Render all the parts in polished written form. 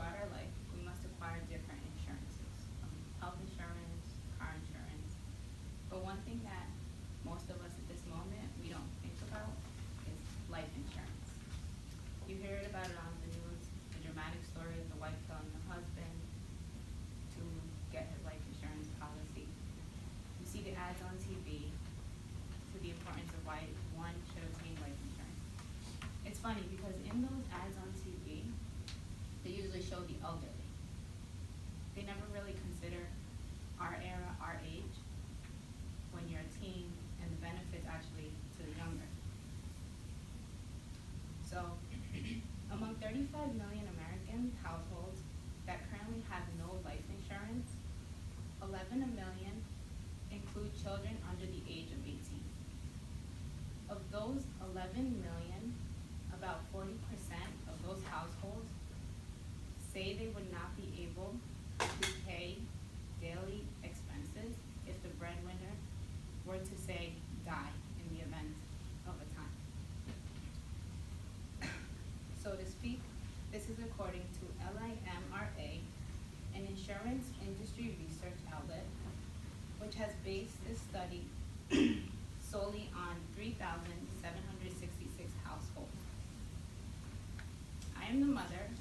throughout our life, we must acquire different insurances, health insurance, car insurance. But one thing that most of us at this moment we don't think about is life insurance. You hear it about it on the news, the dramatic story of the wife telling the husband to get his life insurance policy. You see the ads on TV to the importance of why one should obtain life insurance. It's funny because in those ads on TV, they usually show the elderly. They never really consider our era, our age, when you're a teen, and the benefits actually to the younger. So, among 35 million American households that currently have no life insurance, 11 million include children under the age of 18. Of those 11 million, about 40% of those households say they would not be able to pay daily expenses if the breadwinner were to say die in the event of a time. So to speak, this is according to LIMRA, an insurance industry research outlet, which has based this study solely on 3,766 households. I am the mother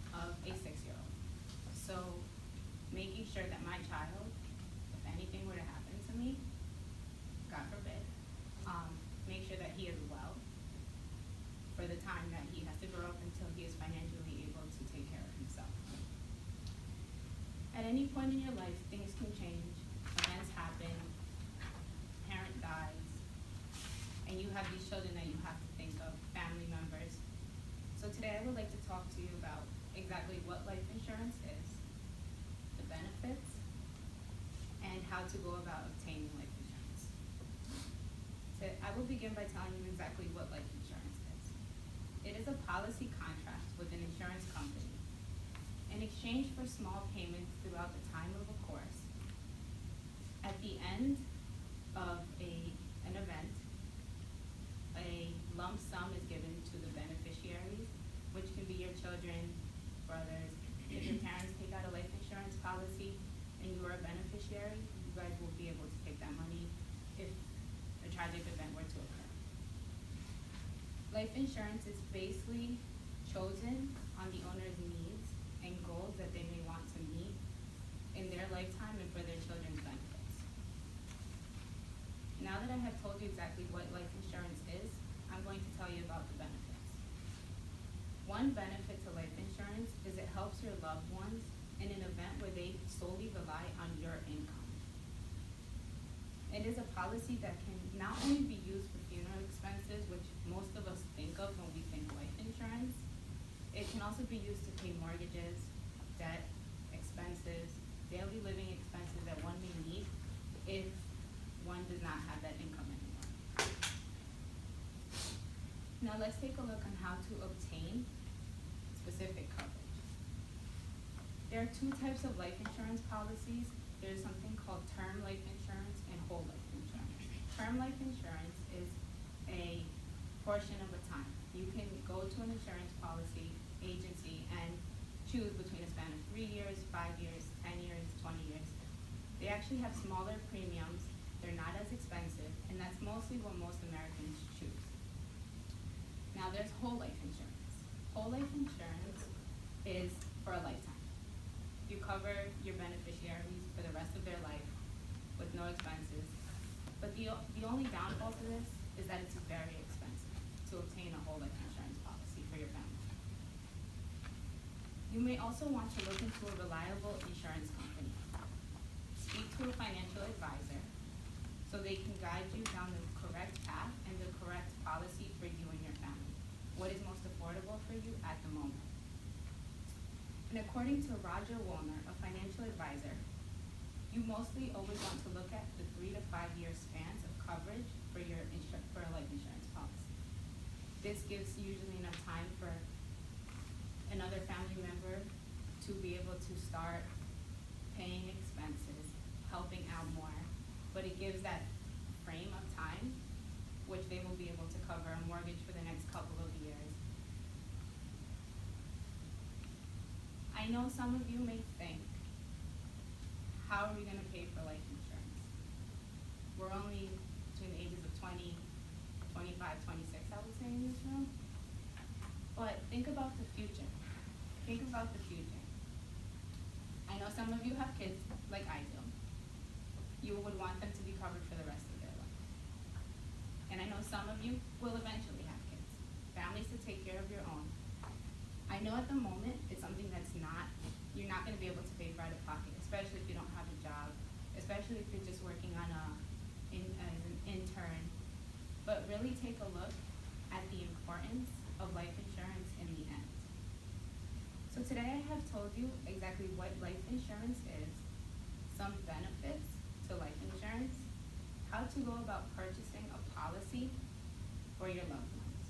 of a 6-year-old, so making sure that my child, if anything were to happen to me, God forbid, make sure that he is well for the time that he has to grow up until he is financially able to take care of himself. At any point in your life, things can change, events happen, parent dies, and you have these children that you have to think of, family members. So today I would like to talk to you about exactly what life insurance is, the benefits, and how to go about obtaining life insurance. So I will begin by telling you exactly what life insurance is. It is a policy contract with an insurance company in exchange for small payments throughout the time of a course. At the end of an event, a lump sum is given to the beneficiaries, which can be your children, brothers. If your parents take out a life insurance policy and you are a beneficiary, you guys will be able to take that money if a tragic event were to occur. Life insurance is basically chosen on the owner's needs and goals that they may want to meet in their lifetime and for their children's benefits. Now that I have told you exactly what life insurance is, I'm going to tell you about the benefits. One benefit to life insurance is it helps your loved ones in an event where they solely rely on your income. It is a policy that can not only be used for funeral expenses, which most of us think of when we think life insurance, it can also be used to pay mortgages, debt, expenses, daily living expenses that one may need if one does not have that income anymore. Now let's take a look on how to obtain specific coverage. There are two types of life insurance policies. There's something called term life insurance and whole life insurance. Term life insurance is a portion of a time. You can go to an insurance policy agency and choose between a span of 3 years, 5 years, 10 years, 20 years. They actually have smaller premiums, they're not as expensive, and that's mostly what most Americans choose. Now there's whole life insurance. Whole life insurance is for a lifetime. You cover your beneficiaries for the rest of their life with no expenses. But the only downfall to this is that it's very expensive to obtain a whole life insurance policy for your family. You may also want to look into a reliable insurance company. Speak to a financial advisor so they can guide you down the correct path and the correct policy for you and your family. What is most affordable for you at the moment. And according to Roger Woolner, a financial advisor, you mostly always want to look at the 3 to 5 year spans of coverage for for a life insurance policy. This gives usually enough time for another family member to be able to start paying expenses, helping out more, but it gives that frame of time which they will be able to cover a mortgage for the next couple of years. I know some of you may think, how are we gonna pay for life insurance? We're only between the ages of 20, 25, 26, I would say in this room. But think about the future. Think about the future. I know some of you have kids like I do. You would want them to be covered for the rest of their life. And I know some of you will eventually have kids, families to take care of your own. I know at the moment it's something that's you're not gonna be able to pay for out of pocket, especially if you don't have a job, especially if you're just working on as an intern. But really take a look at the importance of life insurance in the end. So today I have told you exactly what life insurance is, some benefits to life insurance, how to go about purchasing a policy for your loved ones.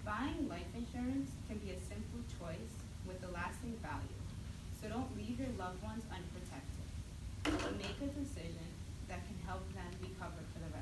Buying life insurance can be a simple choice with a lasting value, so don't leave your loved ones unprotected, but make a decision that can help them be covered for the rest